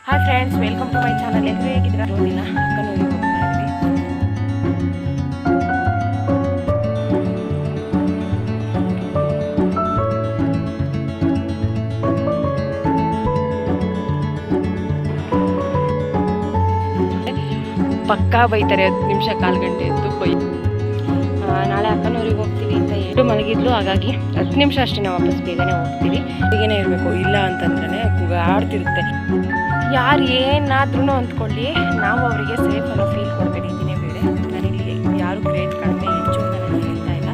Hi friends, welcome to my channel. ಎಲ್ಲರೂ ಹೇಗಿದ್ದೀರಾ? ಓದಿಲ್ಲ ಅಕ್ಕನೂರಿಗೆ ಹೋಗ್ತಾ ಇದ್ವಿ. ಪಕ್ಕಾ ಬೈತಾರೆ, 10 ನಿಮಿಷ ಕಾಲು ಗಂಟೆ ಅಂತ ನಾಳೆ ಅಕ್ಕನೂರಿಗೆ ಹೋಗ್ತೀವಿ ಅಂತ ಹೇಳಿ ಮಲಗಿದ್ಲು. ಹಾಗಾಗಿ 10 ನಿಮಿಷ ಅಷ್ಟೇ, ನಾವು ವಾಪಸ್ ಬೇಗನೆ ಹೋಗ್ತೀವಿ. ಬೇಗನೆ ಇರಬೇಕು, ಇಲ್ಲ ಅಂತಂದ್ರೆ ಆಡ್ತಿರುತ್ತೆ. ಯಾರು ಏನಾದ್ರೂ ಅಂದ್ಕೊಳ್ಳಿ, ನಾವು ಅವರಿಗೆ ಸೇಫ್ ಅನ್ನೋ ಫೀಲ್ ಕೊಡಬೇಡಿ. ಇದನ್ನೇ ಬೇಡ, ನಾನಿಲ್ಲಿ ಯಾರು ಗ್ರೇಟ್ ಕಡಿಮೆ ಹೆಚ್ಚು ಅಂತ ನಾನು ಹೇಳ್ತಾ ಇಲ್ಲ.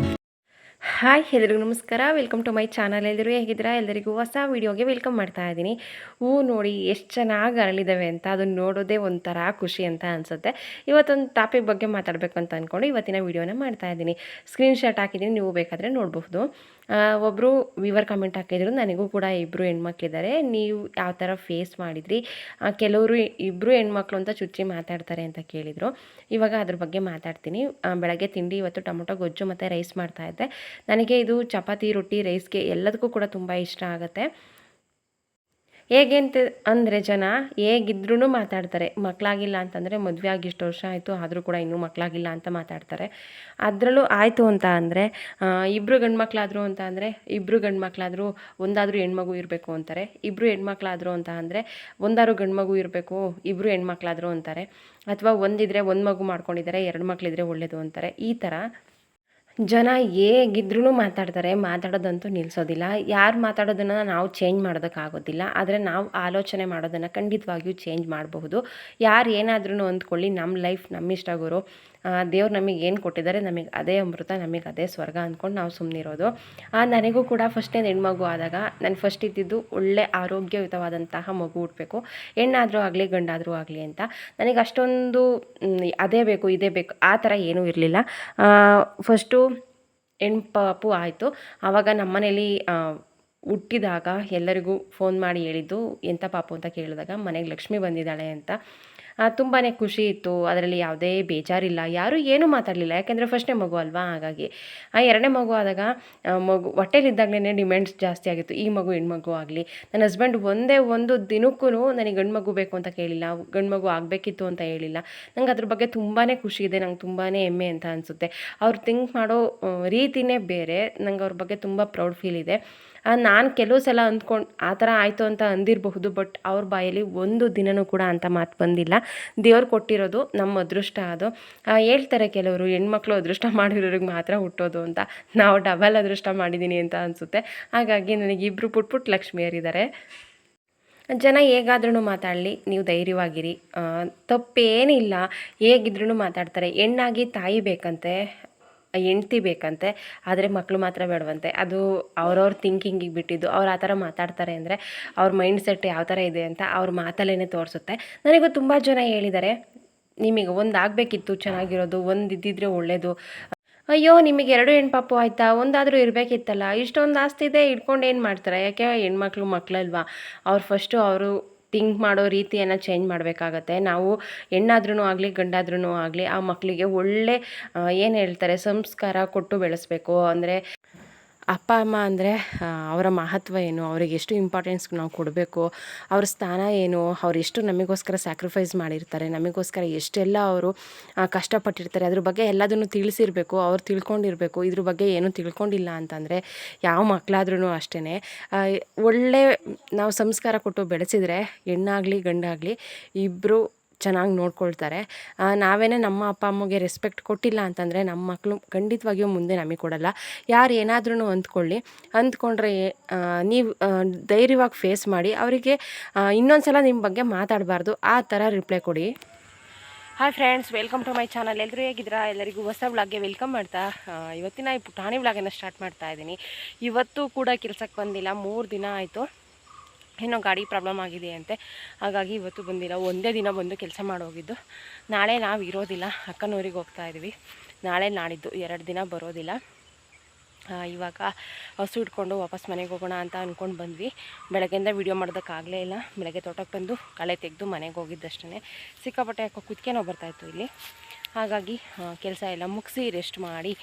ಹಾಯ್, ಎಲ್ಲರಿಗೂ ನಮಸ್ಕಾರ. Welcome to my channel. ಎಲ್ಲರೂ ಹೇಗಿದ್ದೀರಾ? ಎಲ್ಲರಿಗೂ ಹೊಸ ವೀಡಿಯೋಗೆ ವೆಲ್ಕಮ್ ಮಾಡ್ತಾ ಇದ್ದೀನಿ. ಹೂ ನೋಡಿ ಎಷ್ಟು ಚೆನ್ನಾಗಿ ಅರಳಿದ್ದಾವೆ ಅಂತ, ಅದನ್ನು ನೋಡೋದೇ ಒಂಥರ ಖುಷಿ ಅಂತ ಅನಿಸುತ್ತೆ. ಇವತ್ತೊಂದು ಟಾಪಿಕ್ ಬಗ್ಗೆ ಮಾತಾಡಬೇಕು ಅಂತ ಅಂದ್ಕೊಂಡು ಇವತ್ತಿನ ವೀಡಿಯೋನ ಮಾಡ್ತಾ ಇದ್ದೀನಿ. ಸ್ಕ್ರೀನ್ಶಾಟ್ ಹಾಕಿದ್ದೀನಿ, ನೀವು ಬೇಕಾದರೆ ನೋಡಬಹುದು. ಒಬ್ಬರು ವಿವರ್ ಕಮೆಂಟ್ ಹಾಕಿದ್ರು, ನನಗೂ ಕೂಡ ಇಬ್ಬರು ಹೆಣ್ಮಕ್ಳಿದ್ದಾರೆ, ನೀವು ಯಾವ ಥರ ಫೇಸ್ ಮಾಡಿದ್ರಿ? ಕೆಲವರು ಇಬ್ಬರು ಹೆಣ್ಮಕ್ಳು ಅಂತ ಚುಚ್ಚಿ ಮಾತಾಡ್ತಾರೆ ಅಂತ ಕೇಳಿದರು. ಇವಾಗ ಅದ್ರ ಬಗ್ಗೆ ಮಾತಾಡ್ತೀನಿ. ಬೆಳಗ್ಗೆ ತಿಂಡಿ ಇವತ್ತು ಟೊಮೊಟೊ ಗೊಜ್ಜು ಮತ್ತು ರೈಸ್ ಮಾಡ್ತಾಯಿದ್ದೆ. ನನಗೆ ಇದು ಚಪಾತಿ, ರೊಟ್ಟಿ, ರೈಸ್ಗೆ ಎಲ್ಲದಕ್ಕೂ ಕೂಡ ತುಂಬ ಇಷ್ಟ ಆಗುತ್ತೆ. ಹೇಗೆ ಅಂತ ಅಂದರೆ, ಜನ ಹೇಗಿದ್ರೂ ಮಾತಾಡ್ತಾರೆ. ಮಕ್ಕಳಾಗಿಲ್ಲ ಅಂತಂದರೆ, ಮದುವೆ ಆಗಿ ಇಷ್ಟು ವರ್ಷ ಆಯಿತು ಆದರೂ ಕೂಡ ಇನ್ನೂ ಮಕ್ಕಳಾಗಿಲ್ಲ ಅಂತ ಮಾತಾಡ್ತಾರೆ. ಅದರಲ್ಲೂ ಆಯಿತು ಅಂತ ಅಂದರೆ, ಇಬ್ಬರು ಗಂಡು ಮಕ್ಕಳಾದರು ಅಂತ ಅಂದರೆ, ಇಬ್ಬರು ಗಂಡು ಮಕ್ಕಳಾದರೂ ಒಂದಾದರೂ ಹೆಣ್ಮಗು ಇರಬೇಕು ಅಂತಾರೆ. ಇಬ್ಬರು ಹೆಣ್ಮಕ್ಳಾದರು ಅಂತ ಅಂದರೆ, ಒಂದಾದ್ರು ಗಂಡು ಮಗು ಇರಬೇಕು, ಇಬ್ಬರು ಹೆಣ್ಮಕ್ಳಾದರು ಅಂತಾರೆ. ಅಥವಾ ಒಂದಿದ್ರೆ ಒಂದು ಮಗು ಮಾಡ್ಕೊಂಡಿದ್ದಾರೆ, 2 ಮಕ್ಕಳಿದ್ರೆ ಒಳ್ಳೆಯದು ಅಂತಾರೆ. ಈ ಥರ ಜನ ಹೇಗಿದ್ರೂ ಮಾತಾಡ್ತಾರೆ, ಮಾತಾಡೋದಂತೂ ನಿಲ್ಲಿಸೋದಿಲ್ಲ. ಯಾರು ಮಾತಾಡೋದನ್ನು ನಾವು ಚೇಂಜ್ ಮಾಡೋದಕ್ಕಾಗೋದಿಲ್ಲ, ಆದರೆ ನಾವು ಆಲೋಚನೆ ಮಾಡೋದನ್ನು ಖಂಡಿತವಾಗಿಯೂ ಚೇಂಜ್ ಮಾಡಬಹುದು. ಯಾರು ಏನಾದ್ರೂ ಅಂದ್ಕೊಳ್ಳಿ, ನಮ್ಮ ಲೈಫ್ ನಮ್ಮಿಷ್ಟ ಗುರು. ದೇವ್ರು ನಮಗೆ ಏನು ಕೊಟ್ಟಿದ್ದಾರೆ, ನಮಗೆ ಅದೇ ಅಮೃತ, ನಮಗೆ ಅದೇ ಸ್ವರ್ಗ ಅಂದ್ಕೊಂಡು ನಾವು ಸುಮ್ಮನಿರೋದು. ನನಗೂ ಕೂಡ ಫಸ್ಟ್ನೇ ಹೆಣ್ಮಗು ಆದಾಗ ನಾನು ಫಸ್ಟ್ ಇದ್ದಿದ್ದು ಒಳ್ಳೆ ಆರೋಗ್ಯಯುತವಾದಂತಹ ಮಗು ಹುಟ್ಟಬೇಕು, ಹೆಣ್ಣಾದರೂ ಆಗಲಿ ಗಂಡಾದರೂ ಆಗಲಿ ಅಂತ. ನನಗೆ ಅಷ್ಟೊಂದು ಅದೇ ಬೇಕು ಇದೇ ಬೇಕು ಆ ಥರ ಏನೂ ಇರಲಿಲ್ಲ. ಫಸ್ಟು ಹೆಣ್ಪಾಪು ಆಯಿತು. ಆವಾಗ ನಮ್ಮನೇಲಿ ಹುಟ್ಟಿದಾಗ ಎಲ್ಲರಿಗೂ ಫೋನ್ ಮಾಡಿ ಹೇಳಿದ್ದು, ಎಂಥ ಪಾಪು ಅಂತ ಕೇಳಿದಾಗ ಮನೆಗೆ ಲಕ್ಷ್ಮಿ ಬಂದಿದ್ದಾಳೆ ಅಂತ. ತುಂಬಾ ಖುಷಿ ಇತ್ತು, ಅದರಲ್ಲಿ ಯಾವುದೇ ಬೇಜಾರಿಲ್ಲ, ಯಾರೂ ಏನೂ ಮಾತಾಡಲಿಲ್ಲ. ಯಾಕೆಂದರೆ ಫಸ್ಟ್ನೇ ಮಗು ಅಲ್ವಾ. ಹಾಗಾಗಿ 2ನೇ ಮಗು ಆದಾಗ ಮಗು ಹೊಟ್ಟೆಲಿದ್ದಾಗಲೇ ಡಿಮ್ಯಾಂಡ್ಸ್ ಜಾಸ್ತಿ ಆಗಿತ್ತು, ಈ ಮಗು ಹೆಣ್ಮಗು ಆಗಲಿ. ನನ್ನ ಹಸ್ಬೆಂಡ್ ಒಂದೇ ಒಂದು ದಿನಕ್ಕೂ ನನಗೆ ಗಂಡು ಮಗು ಬೇಕು ಅಂತ ಕೇಳಿಲ್ಲ, ಗಂಡು ಮಗು ಆಗಬೇಕಿತ್ತು ಅಂತ ಹೇಳಿಲ್ಲ. ನಂಗೆ ಅದ್ರ ಬಗ್ಗೆ ತುಂಬಾ ಖುಷಿ ಇದೆ, ನಂಗೆ ತುಂಬಾ ಹೆಮ್ಮೆ ಅಂತ ಅನಿಸುತ್ತೆ. ಅವ್ರು ಥಿಂಕ್ ಮಾಡೋ ರೀತಿಯೇ ಬೇರೆ. ನಂಗೆ ಅವ್ರ ಬಗ್ಗೆ ತುಂಬ ಪ್ರೌಡ್ ಫೀಲ್ ಇದೆ. ನಾನು ಕೆಲವು ಸಲ ಅಂದ್ಕೊಂಡು ಆ ಥರ ಆಯಿತು ಅಂತ ಅಂದಿರಬಹುದು, ಬಟ್ ಅವ್ರ ಬಾಯಲ್ಲಿ ಒಂದು ದಿನವೂ ಕೂಡ ಅಂತ ಮಾತು ಬಂದಿಲ್ಲ. ದೇವ್ರು ಕೊಟ್ಟಿರೋದು ನಮ್ಮ ಅದೃಷ್ಟ. ಅದು ಹೇಳ್ತಾರೆ ಕೆಲವರು, ಹೆಣ್ಮಕ್ಳು ಅದೃಷ್ಟ ಮಾಡಿರೋರಿಗೆ ಮಾತ್ರ ಹುಟ್ಟೋದು ಅಂತ. ನಾವು ಡಬಲ್ ಅದೃಷ್ಟ ಮಾಡಿದ್ದೀನಿ ಅಂತ ಅನಿಸುತ್ತೆ. ಹಾಗಾಗಿ ನನಗೆ ಇಬ್ಬರು ಪುಟ್ ಲಕ್ಷ್ಮಿಯರಿದ್ದಾರೆ. ಜನ ಹೇಗಾದ್ರೂ ಮಾತಾಡಲಿ, ನೀವು ಧೈರ್ಯವಾಗಿರಿ, ತಪ್ಪೇನಿಲ್ಲ. ಹೇಗಿದ್ರೂ ಮಾತಾಡ್ತಾರೆ. ಹೆಣ್ಣಾಗಿ ತಾಯಿ ಬೇಕಂತೆ, ಹೆಂಡ್ತಿ ಬೇಕಂತೆ, ಆದರೆ ಮಕ್ಕಳು ಮಾತ್ರ ಬೇಡವಂತೆ. ಅದು ಅವ್ರವ್ರ ಥಿಂಕಿಂಗಿಗೆ ಬಿಟ್ಟಿದ್ದು. ಅವ್ರು ಆ ಥರ ಮಾತಾಡ್ತಾರೆ ಅಂದರೆ ಅವ್ರ ಮೈಂಡ್ ಸೆಟ್ ಯಾವ ಥರ ಇದೆ ಅಂತ ಅವ್ರ ಮಾತಲ್ಲೇ ತೋರಿಸುತ್ತೆ. ನನಗೂ ತುಂಬ ಜನ ಹೇಳಿದ್ದಾರೆ, ನಿಮಗೆ ಒಂದು ಆಗಬೇಕಿತ್ತು ಚೆನ್ನಾಗಿರೋದು, ಒಂದು ಇದ್ದಿದ್ರೆ ಒಳ್ಳೆಯದು. ಅಯ್ಯೋ, ನಿಮಗೆ 2 ಹೆಣ್ಪಾಪು ಆಯಿತಾ, ಒಂದಾದರೂ ಇರಬೇಕಿತ್ತಲ್ಲ, ಇಷ್ಟೊಂದು ಆಸ್ತಿ ಇದೆ ಇಟ್ಕೊಂಡು ಏನು ಮಾಡ್ತಾರೆ? ಯಾಕೆ ಹೆಣ್ಮಕ್ಳು ಮಕ್ಕಳಲ್ವಾ? ಅವ್ರು ಫಸ್ಟು ಅವರು ಥಿಂಕ್ ಮಾಡೋ ರೀತಿಯನ್ನು ಚೇಂಜ್ ಮಾಡಬೇಕಾಗತ್ತೆ. ನಾವು ಹೆಣ್ಣಾದ್ರೂ ಆಗಲಿ ಗಂಡಾದ್ರೂ ಆಗಲಿ ಆ ಮಕ್ಕಳಿಗೆ ಒಳ್ಳೆ ಏನು ಹೇಳ್ತಾರೆ, ಸಂಸ್ಕಾರ ಕೊಟ್ಟು ಬೆಳೆಸಬೇಕು. ಅಂದರೆ ಅಪ್ಪ ಅಮ್ಮ ಅಂದರೆ ಅವರ ಮಹತ್ವ ಏನು, ಅವರಿಗೆ ಎಷ್ಟು ಇಂಪಾರ್ಟೆನ್ಸ್ ನಾವು ಕೊಡಬೇಕು, ಅವ್ರ ಸ್ಥಾನ ಏನು, ಅವ್ರು ಎಷ್ಟು ನಮಗೋಸ್ಕರ ಸ್ಯಾಕ್ರಿಫೈಸ್ ಮಾಡಿರ್ತಾರೆ, ನಮಗೋಸ್ಕರ ಎಷ್ಟೆಲ್ಲ ಅವರು ಕಷ್ಟಪಟ್ಟಿರ್ತಾರೆ, ಅದ್ರ ಬಗ್ಗೆ ಎಲ್ಲದನ್ನು ತಿಳಿಸಿರಬೇಕು. ಅವ್ರು ತಿಳ್ಕೊಂಡಿರಬೇಕು. ಇದ್ರ ಬಗ್ಗೆ ಏನೂ ತಿಳ್ಕೊಂಡಿಲ್ಲ ಅಂತಂದರೆ ಯಾವ ಮಕ್ಕಳಾದ್ರೂ ಅಷ್ಟೇ. ಒಳ್ಳೆ ನಾವು ಸಂಸ್ಕಾರ ಕೊಟ್ಟು ಬೆಳೆಸಿದರೆ ಹೆಣ್ಣಾಗಲಿ ಗಂಡಾಗಲಿ ಇಬ್ಬರು ಚೆನ್ನಾಗಿ ನೋಡ್ಕೊಳ್ತಾರೆ. ನಾವೇನೇ ನಮ್ಮ ಅಪ್ಪ ಅಮ್ಮಗೆ ರೆಸ್ಪೆಕ್ಟ್ ಕೊಟ್ಟಿಲ್ಲ ಅಂತಂದರೆ ನಮ್ಮ ಮಕ್ಕಳು ಖಂಡಿತವಾಗಿಯೂ ಮುಂದೆ ನಮಗೆ ಕೊಡಲ್ಲ. ಯಾರು ಏನಾದ್ರೂ ಅಂದ್ಕೊಂಡ್ರೆ ನೀವು ಧೈರ್ಯವಾಗಿ ಫೇಸ್ ಮಾಡಿ. ಅವರಿಗೆ ಇನ್ನೊಂದು ಸಲ ನಿಮ್ಮ ಬಗ್ಗೆ ಮಾತಾಡಬಾರ್ದು, ಆ ಥರ ರಿಪ್ಲೈ ಕೊಡಿ. Hi friends, welcome to my channel. ಎಲ್ಲರೂ ಹೇಗಿದ್ದೀರಾ? ಎಲ್ಲರಿಗೂ ಹೊಸ ವ್ಲಾಗ್ಗೆ ವೆಲ್ಕಮ್ ಮಾಡ್ತಾ ಇವತ್ತಿನ ಈ ಪುಟಾಣಿ ವ್ಲಾಗನ್ನು ಸ್ಟಾರ್ಟ್ ಮಾಡ್ತಾ ಇದ್ದೀನಿ. ಇವತ್ತು ಕೂಡ ಕೆಲಸಕ್ಕೆ ಬಂದಿಲ್ಲ, 3 ದಿನ ಆಯಿತು. ಏನೋ ಗಾಡಿ ಪ್ರಾಬ್ಲಮ್ ಆಗಿದೆ ಅಂತೆ, ಹಾಗಾಗಿ ಇವತ್ತು ಬಂದಿಲ್ಲ. ಒಂದೇ ದಿನ ಬಂದು ಕೆಲಸ ಮಾಡೋಗಿದ್ದು. ನಾಳೆ ನಾವು ಇರೋದಿಲ್ಲ, ಅಕ್ಕನೂರಿಗೆ ಹೋಗ್ತಾ ಇದ್ದೀವಿ. ನಾಳೆ ನಾಡಿದ್ದು 2 ದಿನ ಬರೋದಿಲ್ಲ. ಇವಾಗ ಹಸು ಇಟ್ಕೊಂಡು ವಾಪಸ್ ಮನೆಗೆ ಹೋಗೋಣ ಅಂತ ಅಂದ್ಕೊಂಡು ಬಂದ್ವಿ. ಬೆಳಗ್ಗೆಯಿಂದ ವೀಡಿಯೋ ಮಾಡೋದಕ್ಕಾಗಲೇ ಇಲ್ಲ. ಬೆಳಗ್ಗೆ ತೋಟಕ್ಕೆ ಬಂದು ಕಳೆ ತೆಗೆದು ಮನೆಗೆ ಹೋಗಿದ್ದಷ್ಟೇ. ಸಿಕ್ಕಾಪಟ್ಟೆ ಯಾಕೋ ಕುತ್ತಿಗೆ ನೋವು ಬರ್ತಾಯಿತ್ತು ಇಲ್ಲಿ. ಹಾಗಾಗಿ ಕೆಲಸ ಎಲ್ಲ ಮುಗಿಸಿ ರೆಸ್ಟ್ ಮಾಡಿ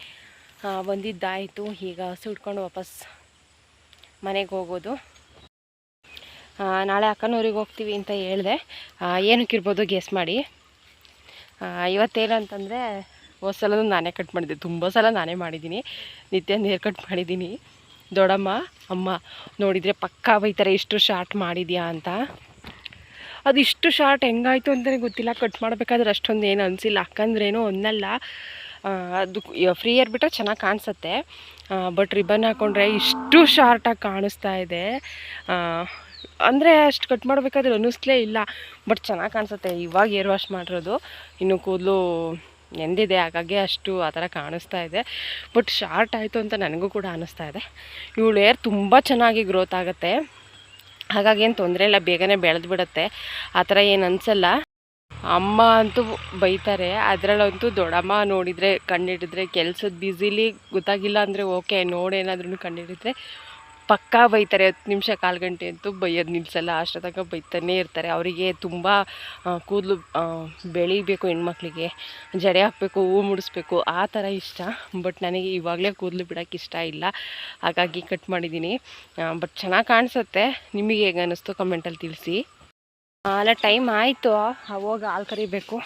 ಬಂದಿದ್ದಾಯಿತು. ಈಗ ಹಸು ಇಟ್ಕೊಂಡು ವಾಪಸ್ ಮನೆಗೆ ಹೋಗೋದು. ನಾಳೆ ಅಕ್ಕನೂರಿಗೆ ಹೋಗ್ತೀವಿ ಅಂತ ಹೇಳಿದೆ. ಏನಕ್ಕಿರ್ಬೋದು ಗೆಸ್ ಮಾಡಿ. ಇವತ್ತೇನಂತಂದರೆ ಹೋದ ಸಲ ನಾನೇ ಕಟ್ ಮಾಡಿದ್ದೆ, ತುಂಬ ಸಲ ನಾನೇ ಮಾಡಿದ್ದೀನಿ. ನಿತ್ಯ ನೇರ್ ಕಟ್ ಮಾಡಿದ್ದೀನಿ. ದೊಡ್ಡಮ್ಮ ಅಮ್ಮ ನೋಡಿದರೆ ಪಕ್ಕಾ ಬೈತಾರೆ ಇಷ್ಟು ಶಾರ್ಟ್ ಮಾಡಿದ್ಯಾ ಅಂತ. ಅದಿಷ್ಟು ಶಾರ್ಟ್ ಹೆಂಗಾಯಿತು ಅಂತಲೇ ಗೊತ್ತಿಲ್ಲ. ಕಟ್ ಮಾಡಬೇಕಾದ್ರೆ ಅಷ್ಟೊಂದು ಏನು ಅನಿಸಿಲ್ಲ. ಅಕ್ಕಂದ್ರೇನೋ ಒಂದಲ್ಲ, ಅದು ಫ್ರೀ ಏರ್ ಬಿಟ್ಟರೆ ಚೆನ್ನಾಗಿ ಕಾಣಿಸುತ್ತೆ. ಬಟ್ ರಿಬನ್ ಹಾಕ್ಕೊಂಡ್ರೆ ಇಷ್ಟು ಶಾರ್ಟಾಗಿ ಕಾಣಿಸ್ತಾ ಇದೆ. ಅಂದರೆ ಅಷ್ಟು ಕಟ್ ಮಾಡಬೇಕಾದ್ರೆ ಅನ್ನಿಸ್ಲೇ ಇಲ್ಲ, ಬಟ್ ಚೆನ್ನಾಗಿ ಕಾಣಿಸುತ್ತೆ. ಇವಾಗ ಏರ್ ವಾಶ್ ಮಾಡಿರೋದು, ಇನ್ನು ಕೂದಲು ನೆಂದಿದೆ, ಹಾಗಾಗಿ ಅಷ್ಟು ಆ ಥರ ಕಾಣಿಸ್ತಾ ಇದೆ. ಬಟ್ ಶಾರ್ಟ್ ಆಯಿತು ಅಂತ ನನಗೂ ಕೂಡ ಅನ್ನಿಸ್ತಾ ಇದೆ. ಇವಳು ಏರ್ ತುಂಬ ಚೆನ್ನಾಗಿ ಗ್ರೋತ್ ಆಗುತ್ತೆ, ಹಾಗಾಗಿ ಏನು ತೊಂದರೆ ಇಲ್ಲ, ಬೇಗನೆ ಬೆಳೆದು ಬಿಡುತ್ತೆ. ಆ ಥರ ಏನು ಅನಿಸಲ್ಲ. ಅಮ್ಮ ಅಂತೂ ಬೈತಾರೆ, ಅದರಲ್ಲಂತೂ ದೊಡ್ಡಮ್ಮ ನೋಡಿದರೆ ಕಂಡಿಡಿದ್ರೆ ಕೆಲಸದ ಬ್ಯುಸಿಲಿ ಗೊತ್ತಾಗಿಲ್ಲ ಅಂದರೆ ಓಕೆ, ನೋಡೇನಾದ್ರೂ ಕಂಡಿಡಿದ್ರೆ ಪಕ್ಕಾ ಬೈತಾರೆ. 10 ನಿಮಿಷ 1/4 ಗಂಟೆ ಅಂತೂ ಬೈಯೋದು ನಿಲ್ಲಿಸಲ್ಲ, ಅಷ್ಟೊತ್ತಕ ಬೈತಾನೇ ಇರ್ತಾರೆ. ಅವರಿಗೆ ತುಂಬ ಕೂದಲು ಬೆಳಿಬೇಕು, ಹೆಣ್ಮಕ್ಳಿಗೆ ಜಡೆ ಹಾಕಬೇಕು, ಹೂವು ಮುಡಿಸ್ಬೇಕು, ಆ ಥರ ಇಷ್ಟ. ಬಟ್ ನನಗೆ ಇವಾಗಲೇ ಕೂದಲು ಬಿಡೋಕ್ಕೆ ಇಷ್ಟ ಇಲ್ಲ, ಹಾಗಾಗಿ ಕಟ್ ಮಾಡಿದ್ದೀನಿ. ಬಟ್ ಚೆನ್ನಾಗಿ ಕಾಣಿಸುತ್ತೆ. ನಿಮಗೆ ಹೇಗೆ ಅನ್ನಿಸ್ತು ಕಮೆಂಟಲ್ಲಿ ತಿಳಿಸಿ. ಅಲ್ಲ ಟೈಮ್ ಆಯಿತು, ಅವಾಗ ಹಾಲು ಕರಿಬೇಕು.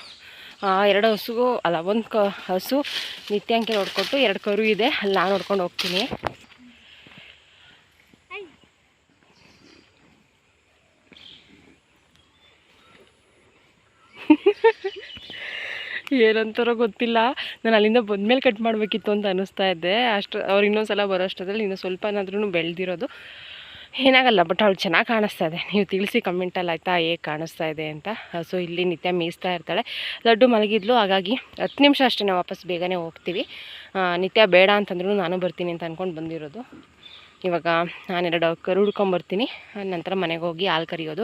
2 ಹಸುಗೂ ಅಲ್ಲ, ಒಂದು ಹಸು ನಿತ್ಯಾಂಕೆ ನೋಡ್ಕೊಟ್ಟು 2 ಕರು ಇದೆ, ಅಲ್ಲಿ ನಾನು ನೋಡ್ಕೊಂಡು ಹೋಗ್ತೀನಿ. ಏನಂತಾರೋ ಗೊತ್ತಿಲ್ಲ, ನಾನು ಅಲ್ಲಿಂದ ಬಂದಮೇಲೆ ಕಟ್ ಮಾಡಬೇಕಿತ್ತು ಅಂತ ಅನ್ನಿಸ್ತಾ ಇದ್ದೆ. ಅಷ್ಟು ಅವ್ರು ಇನ್ನೊಂದು ಸಲ ಬರೋ ಅಷ್ಟರಲ್ಲಿ ಇನ್ನೂ ಸ್ವಲ್ಪನಾದ್ರೂ ಬೆಳೆದಿರೋದು ಏನಾಗಲ್ಲ. ಬಟ್ ಅವಳು ಚೆನ್ನಾಗಿ ಕಾಣಿಸ್ತಾ ಇದೆ. ನೀವು ತಿಳಿಸಿ ಕಮೆಂಟಲ್ಲಿ ಆಯಿತಾ, ಹೇಗೆ ಕಾಣಿಸ್ತಾ ಇದೆ ಅಂತ. ಸೊ ಇಲ್ಲಿ ನಿತ್ಯ ಮೇಯಿಸ್ತಾ ಇರ್ತಾಳೆ. ಲಡ್ಡು ಮಲಗಿದ್ಲು, ಹಾಗಾಗಿ 10 ನಿಮಿಷ ಅಷ್ಟೇ, ನಾವು ವಾಪಸ್ ಬೇಗನೆ ಹೋಗ್ತೀವಿ. ನಿತ್ಯ ಬೇಡ ಅಂತಂದ್ರೂ ನಾನು ಬರ್ತೀನಿ ಅಂತ ಅಂದ್ಕೊಂಡು ಬಂದಿರೋದು. ಇವಾಗ ನಾನು 2 ಕರು ಹುಡ್ಕೊಂಬರ್ತೀನಿ, ನಂತರ ಮನೆಗೆ ಹೋಗಿ ಹಾಲು ಕರಿಯೋದು.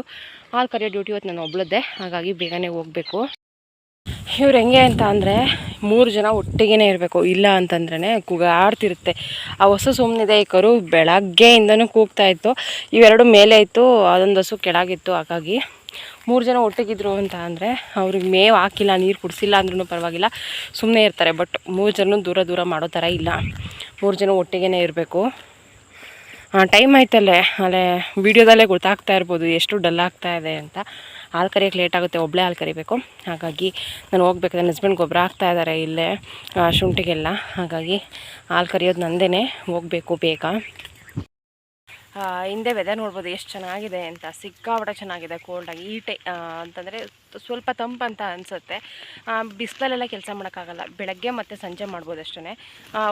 ಹಾಲು ಕರಿಯೋ ಡ್ಯೂಟಿ ಇವತ್ತು ನಾನು ಒಬ್ಳದ್ದೆ, ಹಾಗಾಗಿ ಬೇಗನೆ ಹೋಗಬೇಕು. ಇವ್ರು ಹೆಂಗೆ ಅಂತ ಅಂದರೆ 3 ಜನ ಒಟ್ಟಿಗೆ ಇರಬೇಕು, ಇಲ್ಲ ಅಂತಂದ್ರೇ ಕೂಗಾಡ್ತಿರುತ್ತೆ. ಆ ಹಸು ಸುಮ್ಮನಿದೆ, ಈ ಕರು ಬೆಳಗ್ಗೆಯಿಂದನೂ ಕೂಗ್ತಾಯಿತ್ತು. ಇವೆರಡು ಮೇಲೆ ಇತ್ತು, ಅದೊಂದು ಹಸು ಕೆಳಗಿತ್ತು. ಹಾಗಾಗಿ 3 ಜನ ಒಟ್ಟಿಗಿದ್ರು ಅಂತ ಅಂದರೆ ಅವ್ರಿಗೆ ಮೇವು ಹಾಕಿಲ್ಲ, ನೀರು ಕುಡಿಸಿಲ್ಲ ಅಂದ್ರೂ ಪರವಾಗಿಲ್ಲ, ಸುಮ್ಮನೆ ಇರ್ತಾರೆ. ಬಟ್ 3 ಜನ ದೂರ ದೂರ ಮಾಡೋ ಥರ ಇಲ್ಲ, 3 ಜನ ಒಟ್ಟಿಗೆ ಇರಬೇಕು. ಟೈಮ್ ಆಯ್ತಲ್ಲೇ, ಅಲ್ಲೇ ವೀಡಿಯೋದಲ್ಲೇ ಗೊತ್ತಾಗ್ತಾ ಇರ್ಬೋದು ಎಷ್ಟು ಡಲ್ ಆಗ್ತಾ ಇದೆ ಅಂತ. ಹಾಲು ಕರಿಯೋಕ್ಕೆ ಲೇಟ್ ಆಗುತ್ತೆ, ಒಬ್ಬಳೇ ಹಾಲು ಕರಿಬೇಕು. ಹಾಗಾಗಿ ನಾನು ಹೋಗ್ಬೇಕು. ನನ್ನ ಹಸ್ಬೆಂಡ್ ಗೊಬ್ಬರ ಹಾಕ್ತಾ ಇದ್ದಾರೆ ಇಲ್ಲೇ ಶುಂಠಿಗೆಲ್ಲ, ಹಾಗಾಗಿ ಹಾಲು ಕರಿಯೋದು ನಂದೇ, ಹೋಗಬೇಕು ಬೇಗ. ಹಿಂದೆ ವೆದರ್ ನೋಡ್ಬೋದು ಎಷ್ಟು ಚೆನ್ನಾಗಿದೆ ಅಂತ, ಸಿಕ್ಕಾಪಟ್ಟೆ ಚೆನ್ನಾಗಿದೆ. ಕೋಲ್ಡಾಗಿ ಅಂತಂದರೆ ಸ್ವಲ್ಪ ತಂಪು ಅಂತ ಅನಿಸುತ್ತೆ. ಬಿಸಿಲಲ್ಲೆಲ್ಲ ಕೆಲಸ ಮಾಡೋಕ್ಕಾಗಲ್ಲ, ಬೆಳಗ್ಗೆ ಮತ್ತು ಸಂಜೆ ಮಾಡ್ಬೋದು ಅಷ್ಟೇ.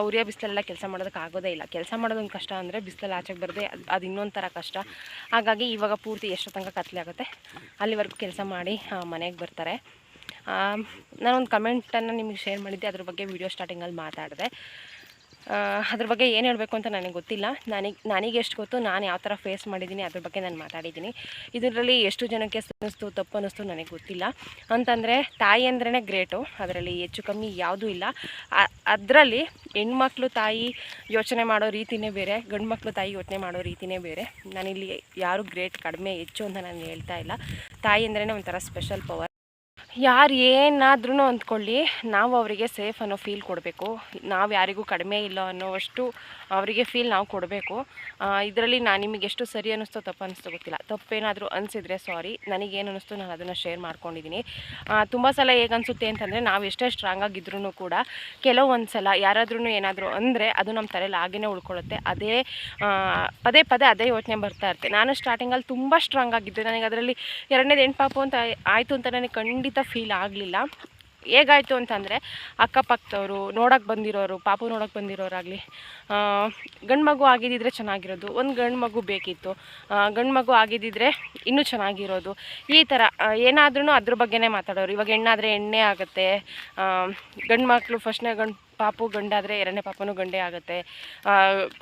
ಉರಿಯೋ ಬಿಸಿಲಲ್ಲೆಲ್ಲ ಕೆಲಸ ಮಾಡೋದಕ್ಕಾಗೋದೇ ಇಲ್ಲ. ಕೆಲಸ ಮಾಡೋದೊಂದು ಕಷ್ಟ ಅಂದರೆ ಬಿಸಿಲಲ್ಲಿ ಆಚೆಗೆ ಬರದೆ ಅದು ಇನ್ನೊಂದು ಥರ ಕಷ್ಟ. ಹಾಗಾಗಿ ಇವಾಗ ಪೂರ್ತಿ ಎಷ್ಟು ತನಕ ಕತ್ಲೆ ಆಗುತ್ತೆ ಅಲ್ಲಿವರೆಗೂ ಕೆಲಸ ಮಾಡಿ ಮನೆಗೆ ಬರ್ತಾರೆ. ನಾನೊಂದು ಕಮೆಂಟನ್ನು ನಿಮಗೆ ಶೇರ್ ಮಾಡಿದ್ದೆ, ಅದ್ರ ಬಗ್ಗೆ ವೀಡಿಯೋ ಸ್ಟಾರ್ಟಿಂಗಲ್ಲಿ ಮಾತಾಡಿದೆ. ಅದ್ರ ಬಗ್ಗೆ ಏನು ಹೇಳಬೇಕು ಅಂತ ನನಗೆ ಗೊತ್ತಿಲ್ಲ. ನನಗೆ ಎಷ್ಟು ಗೊತ್ತು, ನಾನು ಯಾವ ಥರ ಫೇಸ್ ಮಾಡಿದ್ದೀನಿ ಅದ್ರ ಬಗ್ಗೆ ನಾನು ಮಾತಾಡಿದ್ದೀನಿ. ಇದರಲ್ಲಿ ಎಷ್ಟು ಜನಕ್ಕೆ ಅನ್ನಿಸ್ತು, ತಪ್ಪು ಅನ್ನಿಸ್ತು ನನಗೆ ಗೊತ್ತಿಲ್ಲ. ಅಂತಂದರೆ ತಾಯಿ ಅಂದ್ರೇ ಗ್ರೇಟು, ಅದರಲ್ಲಿ ಹೆಚ್ಚು ಕಮ್ಮಿ ಯಾವುದೂ ಇಲ್ಲ. ಅದರಲ್ಲಿ ಹೆಣ್ಮಕ್ಳು ತಾಯಿ ಯೋಚನೆ ಮಾಡೋ ರೀತಿಯೇ ಬೇರೆ, ಗಂಡು ಮಕ್ಕಳು ತಾಯಿ ಯೋಚನೆ ಮಾಡೋ ರೀತಿಯೇ ಬೇರೆ. ನಾನಿಲ್ಲಿ ಯಾರು ಗ್ರೇಟ್ ಕಡಿಮೆ ಹೆಚ್ಚು ಅಂತ ನಾನು ಹೇಳ್ತಾ ಇಲ್ಲ. ತಾಯಿ ಅಂದ್ರೇ ಒಂಥರ ಸ್ಪೆಷಲ್ ಪವರ್. ಯಾರು ಏನಾದ್ರೂ ಅಂದ್ಕೊಳ್ಳಿ, ನಾವು ಅವರಿಗೆ ಸೇಫ್ ಅನ್ನೋ ಫೀಲ್ ಕೊಡಬೇಕು. ನಾವು ಯಾರಿಗೂ ಕಡಿಮೆ ಇಲ್ಲ ಅನ್ನೋವಷ್ಟು ಅವರಿಗೆ ಫೀಲ್ ನಾವು ಕೊಡಬೇಕು. ಇದರಲ್ಲಿ ನಾನು ನಿಮಗೆ ಎಷ್ಟು ಸರಿ ಅನ್ನಿಸ್ತೋ ತಪ್ಪು ಅನ್ನಿಸ್ತೋ ಗೊತ್ತಿಲ್ಲ. ತಪ್ಪೇನಾದರೂ ಅನಿಸಿದರೆ ಸಾರಿ, ನನಗೇನು ಅನ್ನಿಸ್ತು ನಾನು ಅದನ್ನು ಶೇರ್ ಮಾಡ್ಕೊಂಡಿದ್ದೀನಿ. ತುಂಬ ಸಲ ಹೇಗೆ ಅನಿಸುತ್ತೆ ಅಂತಂದರೆ, ನಾವು ಎಷ್ಟೇ ಸ್ಟ್ರಾಂಗ್ ಆಗಿದ್ರೂ ಕೂಡ ಕೆಲವೊಂದು ಸಲ ಯಾರಾದ್ರೂ ಏನಾದರೂ ಅಂದರೆ ಅದು ನಮ್ಮ ತಲೆಯಲ್ಲಿ ಹಾಗೇ ಉಳ್ಕೊಳ್ಳುತ್ತೆ. ಪದೇ ಪದೇ ಅದೇ ಯೋಚನೆ ಬರ್ತಾ ಇರುತ್ತೆ. ನಾನು ಸ್ಟಾರ್ಟಿಂಗಲ್ಲಿ ತುಂಬ ಸ್ಟ್ರಾಂಗ್ ಆಗಿದ್ದೆ, ನನಗೆ ಅದರಲ್ಲಿ 2ನೇದು ಹೆಣ್ಪಾಪು ಅಂತ ಆಯಿತು ಅಂತ ನನಗೆ ಖಂಡಿತ ಫೀಲ್ ಆಗಲಿಲ್ಲ. ಹೇಗಾಯಿತು ಅಂತಂದರೆ, ಅಕ್ಕಪಕ್ಕದವರು ನೋಡೋಕ್ಕೆ ಬಂದಿರೋರು, ಪಾಪು ನೋಡೋಕ್ಕೆ ಬಂದಿರೋರಾಗಲಿ, ಗಂಡು ಮಗು ಆಗಿದ್ದಿದ್ರೆ ಚೆನ್ನಾಗಿರೋದು, ಒಂದು ಗಂಡು ಮಗು ಬೇಕಿತ್ತು, ಗಂಡು ಮಗು ಆಗಿದ್ದಿದ್ರೆ ಇನ್ನೂ ಚೆನ್ನಾಗಿರೋದು, ಈ ಥರ ಏನಾದ್ರೂ ಅದ್ರ ಬಗ್ಗೆನೇ ಮಾತಾಡೋರು. ಇವಾಗ ಹೆಣ್ಣಾದರೆ ಹೆಣ್ಣೇ ಆಗುತ್ತೆ, ಗಂಡು ಮಕ್ಕಳು ಫಸ್ಟ್ನೇ ಪಾಪು ಗಂಡಾದರೆ 2ನೇ ಪಾಪನೂ ಗಂಡೇ ಆಗುತ್ತೆ,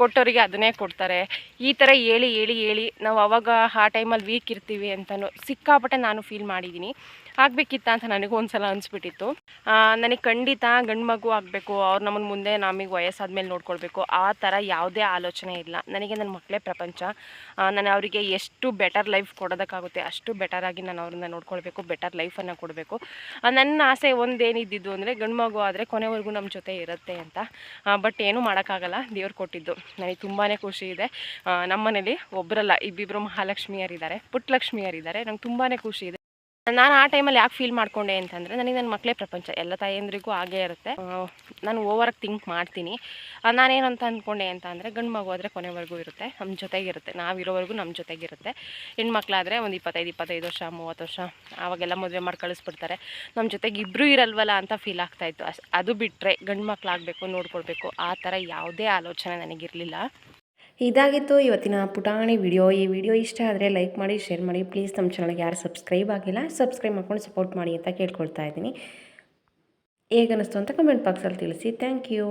ಕೊಟ್ಟವರಿಗೆ ಅದನ್ನೇ ಕೊಡ್ತಾರೆ. ಈ ಥರ ಹೇಳಿ ಹೇಳಿ ಹೇಳಿ ನಾವು ಅವಾಗ ಆ ಟೈಮಲ್ಲಿ ವೀಕ್ ಇರ್ತೀವಿ ಅಂತಲೂ ಸಿಕ್ಕಾಪಟ್ಟೆ ನಾನು ಫೀಲ್ ಮಾಡಿದ್ದೀನಿ. ಆಗಬೇಕಿತ್ತ ಅಂತ ನನಗೂ ಒಂದು ಸಲ ಅನಿಸ್ಬಿಟ್ಟಿತ್ತು. ನನಗೆ ಖಂಡಿತ ಗಂಡು ಮಗು ಆಗಬೇಕು, ಅವ್ರು ನಮ್ಮನ್ನು ಮುಂದೆ ನಮಗೆ ವಯಸ್ಸಾದ್ಮೇಲೆ ನೋಡ್ಕೊಳ್ಬೇಕು, ಆ ಥರ ಯಾವುದೇ ಆಲೋಚನೆ ಇಲ್ಲ. ನನಗೆ ನನ್ನ ಮಕ್ಕಳೇ ಪ್ರಪಂಚ. ನಾನು ಅವರಿಗೆ ಎಷ್ಟು ಬೆಟರ್ ಲೈಫ್ ಕೊಡೋದಕ್ಕಾಗುತ್ತೆ ಅಷ್ಟು ಬೆಟರಾಗಿ ನಾನು ಅವ್ರನ್ನ ನೋಡ್ಕೊಳ್ಬೇಕು, ಬೆಟರ್ ಲೈಫನ್ನು ಕೊಡಬೇಕು. ನನ್ನ ಆಸೆ ಒಂದೇನಿದ್ದು ಅಂದರೆ, ಗಂಡು ಮಗು ಆದರೆ ಕೊನೆವರೆಗೂ ನಮ್ಮ ಜೊತೆ ಇರುತ್ತೆ ಅಂತ. ಬಟ್ ಏನೂ ಮಾಡೋಕ್ಕಾಗಲ್ಲ, ದೇವ್ರು ಕೊಟ್ಟಿದ್ದು. ನನಗೆ ತುಂಬಾ ಖುಷಿ ಇದೆ. ನಮ್ಮ ಮನೇಲಿ ಒಬ್ಬರಲ್ಲ, ಇಬ್ಬಿಬ್ಬರು ಮಹಾಲಕ್ಷ್ಮಿಯರಿದ್ದಾರೆ, ಪುಟ್ಟಲಕ್ಷ್ಮಿಯರಿದ್ದಾರೆ. ನಂಗೆ ತುಂಬಾ ಖುಷಿ ಇದೆ. ನಾನು ಆ ಟೈಮಲ್ಲಿ ಯಾಕೆ ಫೀಲ್ ಮಾಡ್ಕೊಂಡೆ ಅಂತಂದರೆ, ನನಗೆ ನನ್ನ ಮಕ್ಕಳೇ ಪ್ರಪಂಚ. ಎಲ್ಲ ತಾಯಂದ್ರಿಗೂ ಹಾಗೇ ಇರುತ್ತೆ. ನಾನು ಓವರಾಗಿ ಥಿಂಕ್ ಮಾಡ್ತೀನಿ. ನಾನೇನಂತ ಅಂದ್ಕೊಂಡೆ ಅಂತ ಅಂದರೆ, ಗಂಡು ಮಗು ಆದರೆ ಕೊನೆವರೆಗೂ ಇರುತ್ತೆ, ನಮ್ಮ ಜೊತೆಗಿರುತ್ತೆ, ನಾವಿರೋವರೆಗೂ ನಮ್ಮ ಜೊತೆಗಿರುತ್ತೆ. ಹೆಣ್ಮಕ್ಳಾದರೆ ಒಂದು 25 ವರ್ಷ 30 ವರ್ಷ ಆವಾಗೆಲ್ಲ ಮದುವೆ ಮಾಡಿ ಕಳಿಸ್ಬಿಡ್ತಾರೆ. ನಮ್ಮ ಜೊತೆಗೆ ಇಬ್ಬರೂ ಇರಲ್ವಲ್ಲ ಅಂತ ಫೀಲ್ ಆಗ್ತಾಯಿತ್ತು. ಅದು ಬಿಟ್ಟರೆ ಗಂಡು ಮಕ್ಕಳಾಗಬೇಕು, ನೋಡ್ಕೊಳ್ಬೇಕು, ಆ ಥರ ಯಾವುದೇ ಆಲೋಚನೆ ನನಗಿರಲಿಲ್ಲ. ಇದಾಗಿತ್ತು ಇವತ್ತಿನ ಪುಟಾಣಿ ವಿಡಿಯೋ. ಈ ವಿಡಿಯೋ ಇಷ್ಟ ಆದರೆ ಲೈಕ್ ಮಾಡಿ, ಶೇರ್ ಮಾಡಿ. ಪ್ಲೀಸ್ ನಮ್ಮ ಚಾನಲ್ಗೆ ಯಾರು ಸಬ್ಸ್ಕ್ರೈಬ್ ಆಗಿಲ್ಲ, ಸಬ್ಸ್ಕ್ರೈಬ್ ಮಾಡ್ಕೊಂಡು ಸಪೋರ್ಟ್ ಮಾಡಿ ಅಂತ ಕೇಳ್ಕೊಳ್ತಾ ಇದ್ದೀನಿ. ಹೇಗನ್ನಿಸ್ತು ಅಂತ ಕಮೆಂಟ್ ಬಾಕ್ಸಲ್ಲಿ ತಿಳಿಸಿ. Thank you.